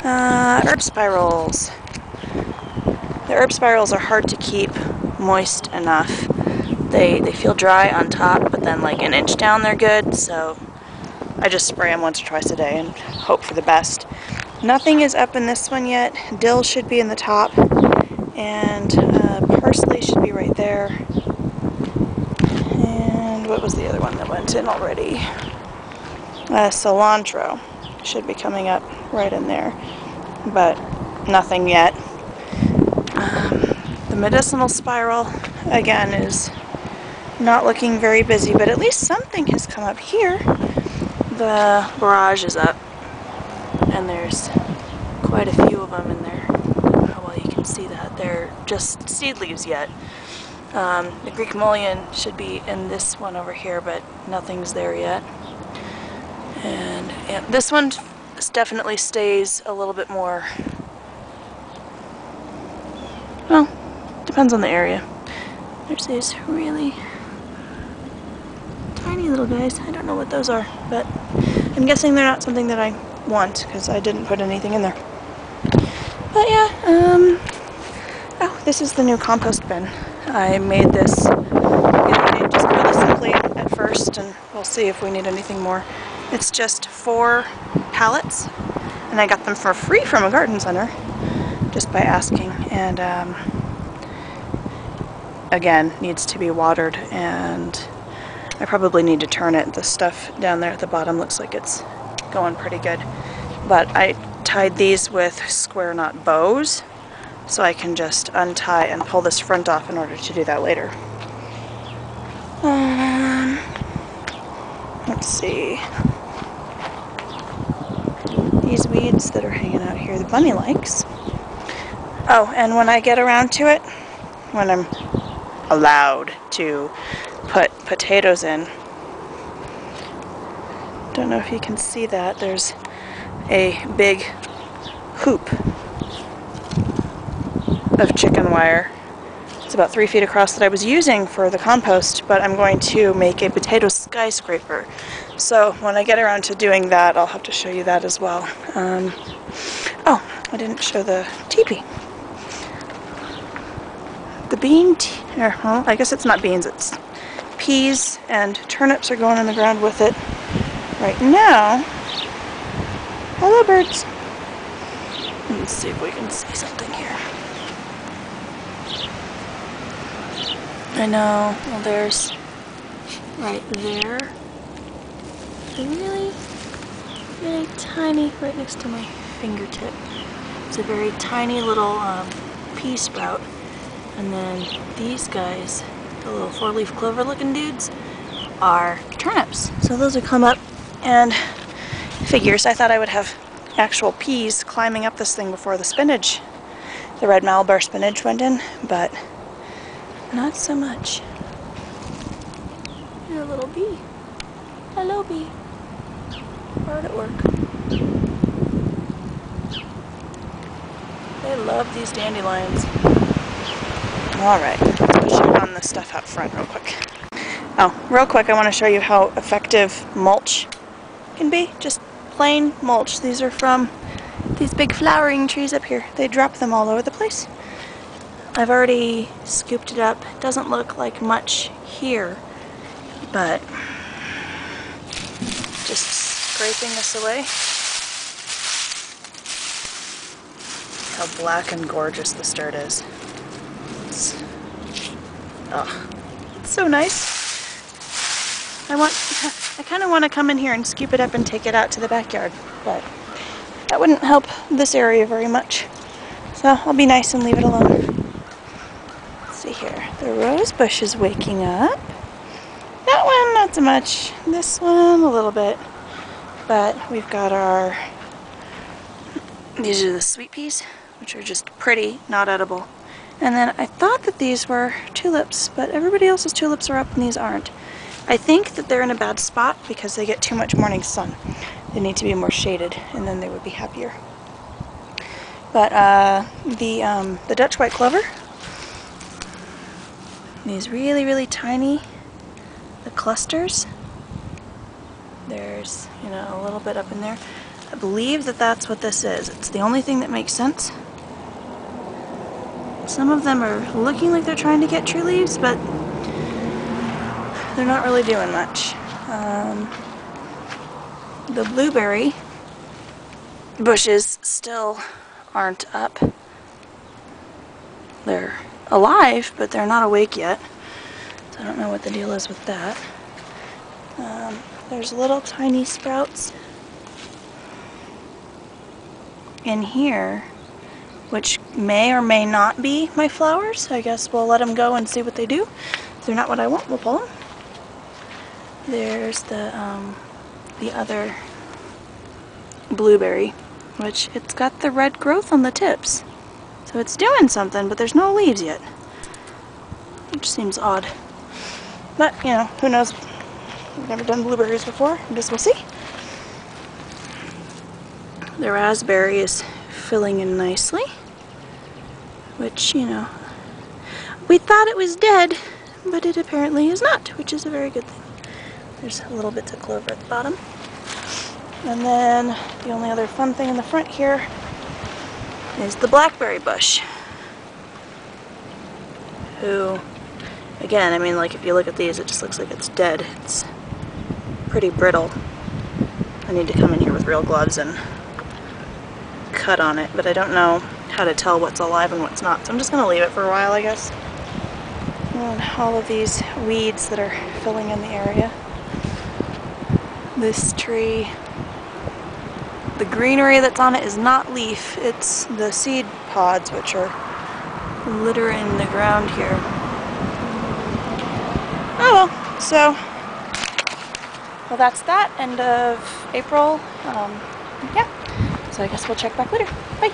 Herb spirals. The herb spirals are hard to keep moist enough. They feel dry on top, but then like an inch down they're good, so I just spray them once or twice a day and hope for the best. Nothing is up in this one yet. Dill should be in the top, and parsley should be right there. And what was the other one that went in already? Cilantro should be coming up right in there, but nothing yet. The medicinal spiral, again, is not looking very busy, but at least something has come up here. The barrage is up, and there's quite a few of them in there. I don't know how well you can see that. They're just seed leaves yet. The Greek mullein should be in this one over here, but nothing's there yet. And yeah, this one definitely stays a little bit more, well, depends on the area. There's these really tiny little guys. I don't know what those are, but I'm guessing they're not something that I want because I didn't put anything in there. But yeah, oh, this is the new compost bin. I made this just really simply at first, and we'll see if we need anything more. It's just 4 pallets, and I got them for free from a garden center just by asking, and again, needs to be watered, and I probably need to turn it. The stuff down there at the bottom looks like it's going pretty good, but I tied these with square knot bows so I can just untie and pull this front off in order to do that later. Let's see. These weeds that are hanging out here, the bunny likes. Oh, and when I get around to it, when I'm allowed to put potatoes in, don't know if you can see that, there's a big hoop of chicken wire. It's about 3 feet across that I was using for the compost, but I'm going to make a potato skyscraper. So when I get around to doing that, I'll have to show you that as well. Oh, I didn't show the teepee. The well, I guess it's not beans, it's peas and turnips are going in the ground with it right now. Hello, birds. Let's see if we can see something here. I know, well, there's right there. A really, really tiny, right next to my fingertip. It's a very tiny little pea sprout. And then these guys, the little 4-leaf clover looking dudes, are turnips. So those would come up, and figures, I thought I would have actual peas climbing up this thing before the spinach, the red Malabar spinach went in, but not so much. You're a little bee. Hello, bee. Hard at work. They love these dandelions. Alright, let's show on this stuff out front real quick. Oh, real quick, I want to show you how effective mulch can be. Just plain mulch. These are from these big flowering trees up here. They drop them all over the place. I've already scooped it up. It doesn't look like much here, but just scraping this away. How black and gorgeous the dirt is. Oh, it's so nice. I kind of want to come in here and scoop it up and take it out to the backyard, but that wouldn't help this area very much. So I'll be nice and leave it alone. Let's see here. The rose bush is waking up. That one, not so much. This one, a little bit. But we've got these are the sweet peas, which are just pretty, not edible. And then I thought that these were tulips, but everybody else's tulips are up and these aren't. I think that they're in a bad spot because they get too much morning sun. They need to be more shaded, and then they would be happier. But the Dutch white clover, these really, really tiny, the clusters, there's, a little bit up in there. I believe that that's what this is. It's the only thing that makes sense. Some of them are looking like they're trying to get true leaves, but they're not really doing much. The blueberry bushes still aren't up. They're alive, but they're not awake yet. So I don't know what the deal is with that. There's little tiny sprouts in here, which may or may not be my flowers. I guess we'll let them go and see what they do. If they're not what I want, we'll pull them. There's the other blueberry, which it's got the red growth on the tips. So it's doing something, but there's no leaves yet, which seems odd. But, you know, who knows? I've never done blueberries before. I guess we'll see. The raspberry is filling in nicely, which, you know, we thought it was dead, but it apparently is not, which is a very good thing. There's little bits of clover at the bottom. And then the only other fun thing in the front here is the blackberry bush, who, again, I mean, like, if you look at these, it just looks like it's dead. It's pretty brittle. I need to come in here with real gloves and cut on it, but I don't know how to tell what's alive and what's not, so I'm just going to leave it for a while, I guess. And all of these weeds that are filling in the area. This tree, the greenery that's on it is not leaf, it's the seed pods, which are littering the ground here. Oh well, so, well, that's that, end of April. Yeah, so I guess we'll check back later. Bye.